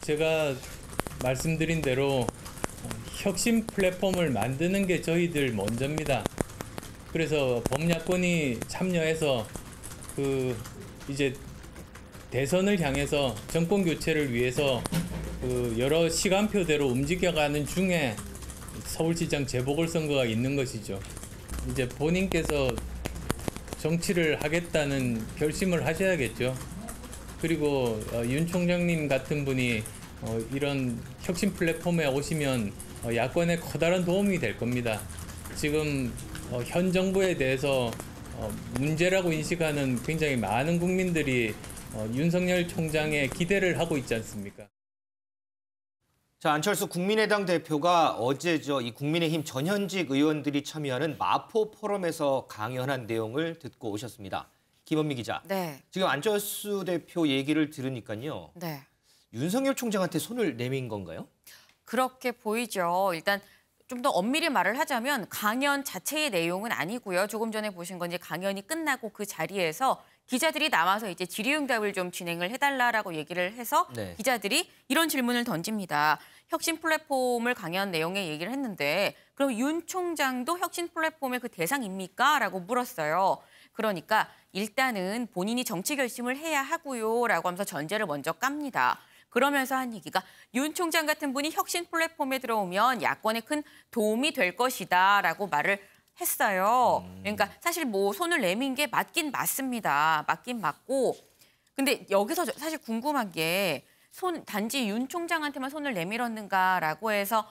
제가 말씀드린 대로 혁신 플랫폼을 만드는 게 저희들 먼저입니다. 그래서 범야권이 참여해서 이제 대선을 향해서 정권 교체를 위해서 여러 시간표대로 움직여가는 중에 서울시장 재보궐선거가 있는 것이죠. 이제 본인께서 정치를 하겠다는 결심을 하셔야겠죠. 그리고 윤 총장님 같은 분이 이런 혁신 플랫폼에 오시면 야권에 커다란 도움이 될 겁니다. 지금 현 정부에 대해서 문제라고 인식하는 굉장히 많은 국민들이 윤석열 총장의 기대를 하고 있지 않습니까? 자, 안철수 국민의당 대표가 어제 이 국민의힘 전현직 의원들이 참여하는 마포 포럼에서 강연한 내용을 듣고 오셨습니다. 김원미 기자. 네. 지금 안철수 대표 얘기를 들으니까요. 네. 윤석열 총장한테 손을 내민 건가요? 그렇게 보이죠. 일단 좀 더 엄밀히 말을 하자면 강연 자체의 내용은 아니고요. 조금 전에 보신 건 이제 강연이 끝나고 그 자리에서 기자들이 나와서 이제 질의응답을 좀 진행을 해달라라고 얘기를 해서 네. 기자들이 이런 질문을 던집니다. 혁신 플랫폼을 강연 내용에 얘기를 했는데 그럼 윤 총장도 혁신 플랫폼의 그 대상입니까? 라고 물었어요. 그러니까 일단은 본인이 정치 결심을 해야 하고요. 라고 하면서 전제를 먼저 깝니다. 그러면서 한 얘기가 윤 총장 같은 분이 혁신 플랫폼에 들어오면 야권에 큰 도움이 될 것이다 라고 말을 했어요. 그러니까 사실 뭐 손을 내민 게 맞긴 맞습니다. 맞긴 맞고. 근데 여기서 사실 궁금한 게 단지 윤 총장한테만 손을 내밀었는가라고 해서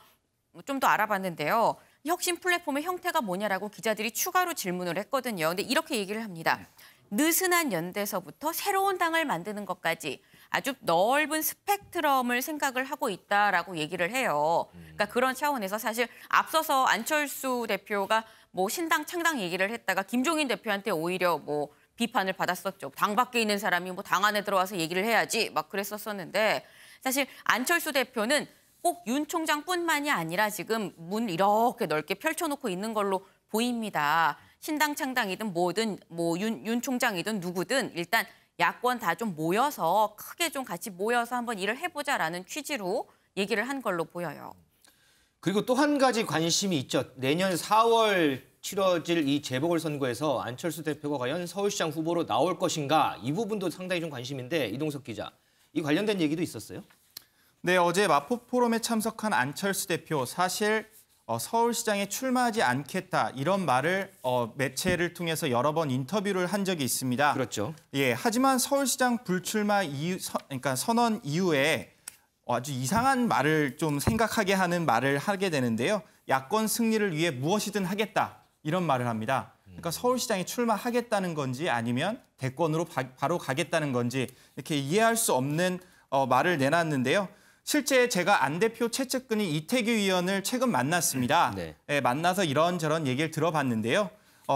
좀 더 알아봤는데요. 혁신 플랫폼의 형태가 뭐냐라고 기자들이 추가로 질문을 했거든요. 근데 이렇게 얘기를 합니다. 느슨한 연대서부터 새로운 당을 만드는 것까지 아주 넓은 스펙트럼을 생각을 하고 있다라고 얘기를 해요. 그러니까 그런 차원에서 사실 앞서서 안철수 대표가 뭐 신당 창당 얘기를 했다가 김종인 대표한테 오히려 뭐 비판을 받았었죠. 당 밖에 있는 사람이 뭐 당 안에 들어와서 얘기를 해야지 막 그랬었는데 사실 안철수 대표는 꼭 윤 총장뿐만이 아니라 지금 문 이렇게 넓게 펼쳐놓고 있는 걸로 보입니다. 신당 창당이든 뭐든 뭐 윤 총장이든 누구든 일단 야권 다 좀 모여서 크게 좀 같이 모여서 한번 일을 해보자라는 취지로 얘기를 한 걸로 보여요. 그리고 또 한 가지 관심이 있죠. 내년 4월 치러질 이 재보궐선거에서 안철수 대표가 과연 서울시장 후보로 나올 것인가 이 부분도 상당히 좀 관심인데 이동석 기자, 이 관련된 얘기도 있었어요? 네, 어제 마포 포럼에 참석한 안철수 대표 사실 서울시장에 출마하지 않겠다 이런 말을 매체를 통해서 여러 번 인터뷰를 한 적이 있습니다. 그렇죠. 예, 하지만 서울시장 불출마 그러니까 선언 이후에 아주 이상한 말을 좀 생각하게 하는 말을 하게 되는데요. 야권 승리를 위해 무엇이든 하겠다 이런 말을 합니다. 그러니까 서울시장에 출마하겠다는 건지 아니면 대권으로 바로 가겠다는 건지 이렇게 이해할 수 없는 말을 내놨는데요. 실제 제가 안 대표 최측근인 이태규 의원을 최근 만났습니다. 네. 예, 만나서 이런저런 얘기를 들어봤는데요.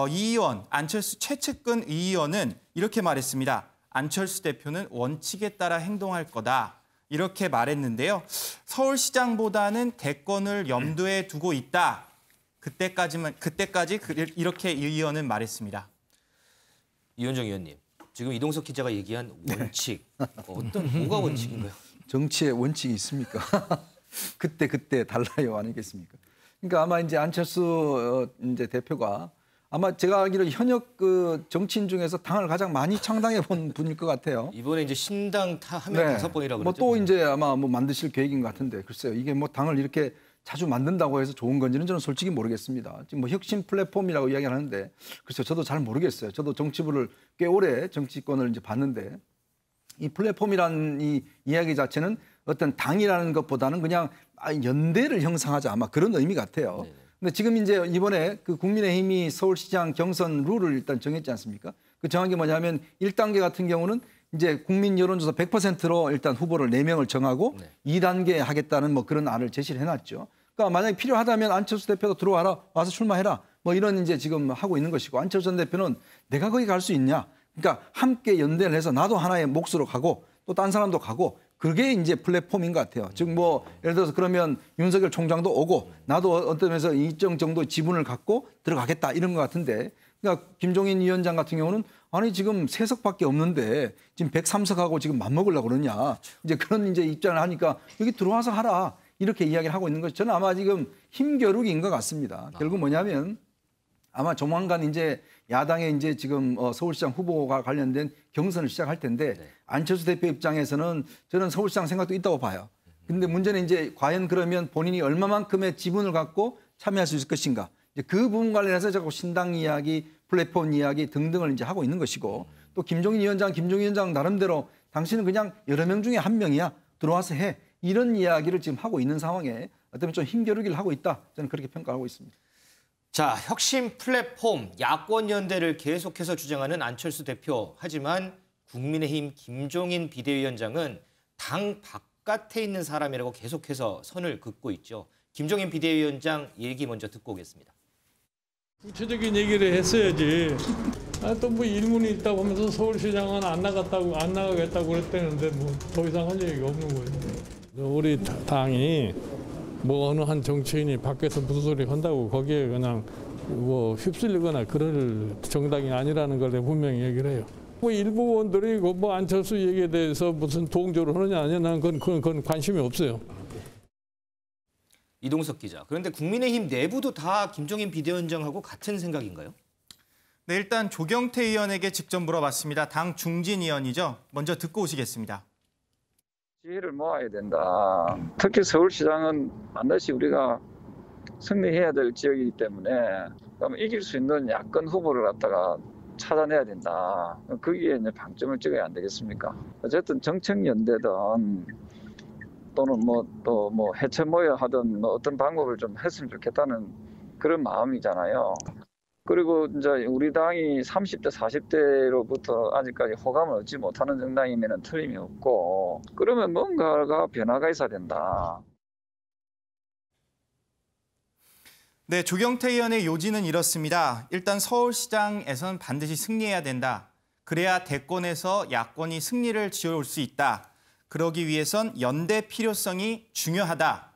이 의원, 안철수 최측근 이 의원은 이렇게 말했습니다. 안철수 대표는 원칙에 따라 행동할 거다. 이렇게 말했는데요. 서울시장보다는 대권을 염두에 두고 있다. 그때까지 이렇게 이 의원은 말했습니다. 이현정 의원님, 지금 이동석 기자가 얘기한 원칙, 뭐가 원칙인가요? 정치에 원칙이 있습니까? 그때 달라요, 아니겠습니까? 그러니까 아마 이제 안철수 이제 대표가 아마 제가 알기로 현역 정치인 중에서 당을 가장 많이 창당해 본 분일 것 같아요. 이번에 이제 신당 하면 5번이라고 그랬죠. 뭐 또 이제 아마 뭐 만드실 계획인 것 같은데 글쎄요. 이게 뭐 당을 이렇게 자주 만든다고 해서 좋은 건지는 저는 솔직히 모르겠습니다. 지금 뭐 혁신 플랫폼이라고 이야기를 하는데 글쎄요. 저도 잘 모르겠어요. 저도 정치부를 꽤 오래 정치권을 이제 봤는데 이 플랫폼이라는 이 이야기 자체는 어떤 당이라는 것보다는 그냥 연대를 형성하자 아마 그런 의미 같아요. 네네. 근데 지금 이제 이번에 그 국민의힘이 서울시장 경선 룰을 일단 정했지 않습니까? 그 정한 게 뭐냐면 1단계 같은 경우는 이제 국민 여론조사 100%로 일단 후보를 4명을 정하고 네. 2단계 하겠다는 뭐 그런 안을 제시를 해놨죠. 그러니까 만약에 필요하다면 안철수 대표도 들어와라, 와서 출마해라. 뭐 이런 이제 지금 하고 있는 것이고 안철수 전 대표는 내가 거기 갈 수 있냐? 그러니까 함께 연대를 해서 나도 하나의 몫으로 가고 또 딴 사람도 가고 그게 이제 플랫폼인 것 같아요. 즉 뭐 예를 들어서 그러면 윤석열 총장도 오고 나도 어떤 면에서 일정 정도 지분을 갖고 들어가겠다 이런 것 같은데 그러니까 김종인 위원장 같은 경우는 아니 지금 3석밖에 없는데 지금 103석하고 지금 맞먹으려고 그러냐. 이제 그런 이제 입장을 하니까 여기 들어와서 하라. 이렇게 이야기를 하고 있는 거죠. 저는 아마 지금 힘겨루기인 것 같습니다. 결국 뭐냐면 아마 조만간 이제 야당의 이제 지금 서울시장 후보가 관련된 경선을 시작할 텐데 안철수 대표 입장에서는 저는 서울시장 생각도 있다고 봐요. 근데 문제는 이제 과연 그러면 본인이 얼마만큼의 지분을 갖고 참여할 수 있을 것인가. 이제 그 부분 관련해서 자꾸 신당 이야기, 플랫폼 이야기 등등을 이제 하고 있는 것이고 또 김종인 위원장 나름대로 당신은 그냥 여러 명 중에 한 명이야. 들어와서 해. 이런 이야기를 지금 하고 있는 상황에 어쩌면 좀 힘겨루기를 하고 있다. 저는 그렇게 평가하고 있습니다. 자, 혁신 플랫폼 야권 연대를 계속해서 주장하는 안철수 대표. 하지만 국민의힘 김종인 비대위원장은 당 바깥에 있는 사람이라고 계속해서 선을 긋고 있죠. 김종인 비대위원장 얘기 먼저 듣고 오겠습니다. 구체적인 얘기를 했어야지. 또 뭐 일문이 있다고 하면서 서울시장은 안 나가겠다고 그랬다는데 뭐 더 이상 할 얘기가 없는 거예요. 우리 당이 뭐 어느 한 정치인이 밖에서 무슨 소리 한다고 거기에 그냥 뭐 휩쓸리거나 그럴 정당이 아니라는 걸 분명히 얘기를 해요. 뭐 일부 의원들이 뭐 안철수 얘기에 대해서 무슨 동조를 하느냐 아니냐 나는 그건 관심이 없어요. 이동석 기자. 그런데 국민의힘 내부도 다 김종인 비대위원장하고 같은 생각인가요? 네, 일단 조경태 의원에게 직접 물어봤습니다. 당 중진 의원이죠. 먼저 듣고 오시겠습니다. 지혜를 모아야 된다. 특히 서울시장은 반드시 우리가 승리해야 될 지역이기 때문에 그러면 이길 수 있는 야권 후보를 갖다가 찾아내야 된다. 거기에 이제 방점을 찍어야 안 되겠습니까? 어쨌든 정책연대든 또는 뭐 해체 모여 하든 뭐 어떤 방법을 좀 했으면 좋겠다는 그런 마음이잖아요. 그리고 이제 우리 당이 30대, 40대로부터 아직까지 호감을 얻지 못하는 정당이면 틀림이 없고 그러면 뭔가가 변화가 있어야 된다. 네, 조경태 의원의 요지는 이렇습니다. 일단 서울시장에선 반드시 승리해야 된다. 그래야 대권에서 야권이 승리를 지어올 수 있다. 그러기 위해선 연대 필요성이 중요하다.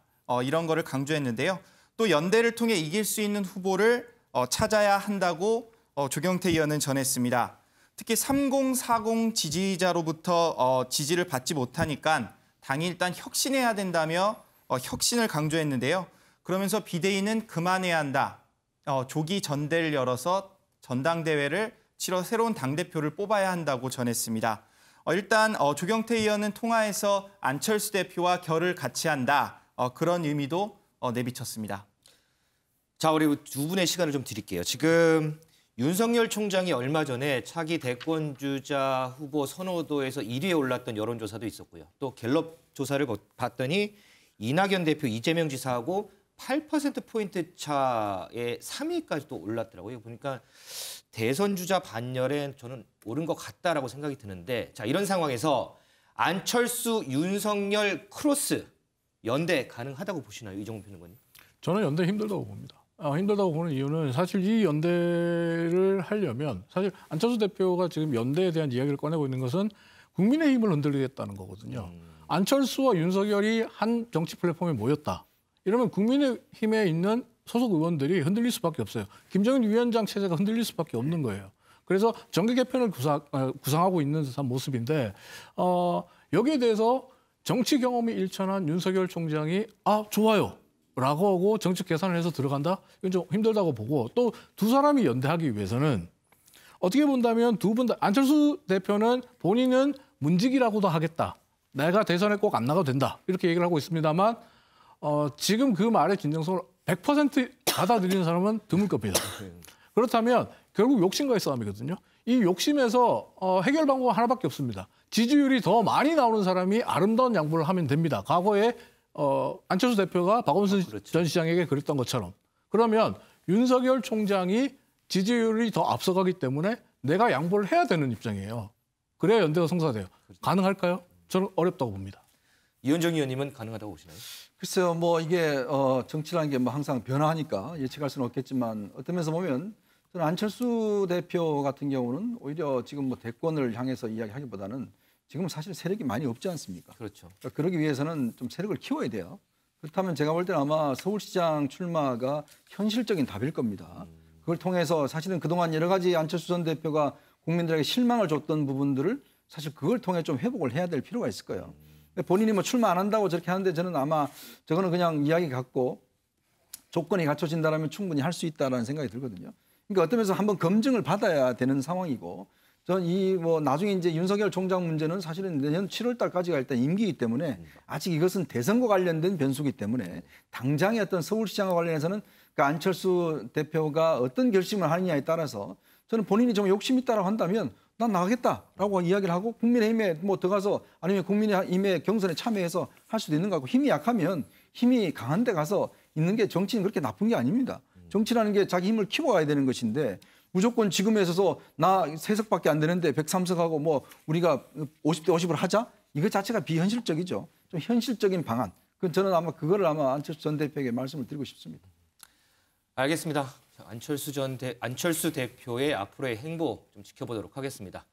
이런 거를 강조했는데요. 또 연대를 통해 이길 수 있는 후보를 찾아야 한다고 조경태 의원은 전했습니다. 특히 3040 지지자로부터 지지를 받지 못하니까 당이 일단 혁신해야 된다며 혁신을 강조했는데요. 그러면서 비대위는 그만해야 한다. 조기 전대를 열어서 전당대회를 치러 새로운 당대표를 뽑아야 한다고 전했습니다. 일단 조경태 의원은 통화에서 안철수 대표와 결을 같이 한다. 그런 의미도 내비쳤습니다. 자, 우리 두 분의 시간을 좀 드릴게요. 지금 윤석열 총장이 얼마 전에 차기 대권주자 후보 선호도에서 1위에 올랐던 여론조사도 있었고요. 또 갤럽 조사를 봤더니 이낙연 대표, 이재명 지사하고 8%포인트 차에 3위까지 또 올랐더라고요. 보니까 대선 주자 반열에 저는 오른 것 같다라고 생각이 드는데, 자, 이런 상황에서 안철수, 윤석열 크로스 연대 가능하다고 보시나요, 이종훈 평론가님? 저는 연대 힘들다고 봅니다. 힘들다고 보는 이유는 사실 이 연대를 하려면 사실 안철수 대표가 지금 연대에 대한 이야기를 꺼내고 있는 것은 국민의힘을 흔들리겠다는 거거든요. 안철수와 윤석열이 한 정치 플랫폼에 모였다. 이러면 국민의힘에 있는 소속 의원들이 흔들릴 수밖에 없어요. 김정인 위원장 체제가 흔들릴 수밖에 없는 거예요. 그래서 정계 개편을 구상하고 있는 듯한 모습인데 여기에 대해서 정치 경험이 일천한 윤석열 총장이 좋아요. 라고 하고 정책 계산을 해서 들어간다? 이건 좀 힘들다고 보고 또 두 사람이 연대하기 위해서는 어떻게 본다면 두 분 다 안철수 대표는 본인은 문직이라고도 하겠다. 내가 대선에 꼭 안 나가도 된다. 이렇게 얘기를 하고 있습니다만 지금 그 말의 진정성을 100% 받아들이는 사람은 드물 겁니다. 그렇다면 결국 욕심과의 싸움이거든요. 이 욕심에서 해결 방법은 하나밖에 없습니다. 지지율이 더 많이 나오는 사람이 아름다운 양보를 하면 됩니다. 과거에 안철수 대표가 박원순 그렇죠. 전 시장에게 그랬던 것처럼. 그러면 윤석열 총장이 지지율이 더 앞서가기 때문에 내가 양보를 해야 되는 입장이에요. 그래야 연대가 성사돼요. 그렇죠. 가능할까요? 저는 어렵다고 봅니다. 이현정 의원님은 가능하다고 보시나요? 글쎄요, 뭐 이게 정치라는 게 뭐 항상 변화하니까 예측할 수는 없겠지만 어떤 면에서 보면 저는 안철수 대표 같은 경우는 오히려 지금 뭐 대권을 향해서 이야기하기보다는 지금 사실 세력이 많이 없지 않습니까? 그렇죠. 그러니까 그러기 위해서는 좀 세력을 키워야 돼요. 그렇다면 제가 볼 때는 아마 서울시장 출마가 현실적인 답일 겁니다. 그걸 통해서 사실은 그동안 여러 가지 안철수 전 대표가 국민들에게 실망을 줬던 부분들을 사실 그걸 통해 좀 회복을 해야 될 필요가 있을 거예요. 본인이 뭐 출마 안 한다고 저렇게 하는데 저는 아마 저거는 그냥 이야기 같고 조건이 갖춰진다면 충분히 할 수 있다라는 생각이 들거든요. 그러니까 어떤 면에서 한번 검증을 받아야 되는 상황이고 전 이 뭐 나중에 이제 윤석열 총장 문제는 사실은 내년 7월 달까지가 일단 임기이기 때문에 아직 이것은 대선과 관련된 변수이기 때문에 당장의 어떤 서울시장과 관련해서는 그 안철수 대표가 어떤 결심을 하느냐에 따라서 저는 본인이 좀 욕심 있다라고 한다면 난 나가겠다라고 이야기를 하고 국민의힘에 뭐 들어가서 아니면 국민의힘의 경선에 참여해서 할 수도 있는 거 같고 힘이 약하면 힘이 강한 데 가서 있는 게 정치는 그렇게 나쁜 게 아닙니다. 정치라는 게 자기 힘을 키워가야 되는 것인데 무조건 지금에 있어서 나 3석밖에 안 되는데 103석하고 뭐 우리가 50대 50을 하자? 이거 자체가 비현실적이죠. 좀 현실적인 방안. 저는 아마 그거를 아마 안철수 전 대표에게 말씀을 드리고 싶습니다. 알겠습니다. 안철수 대표의 앞으로의 행보 좀 지켜보도록 하겠습니다.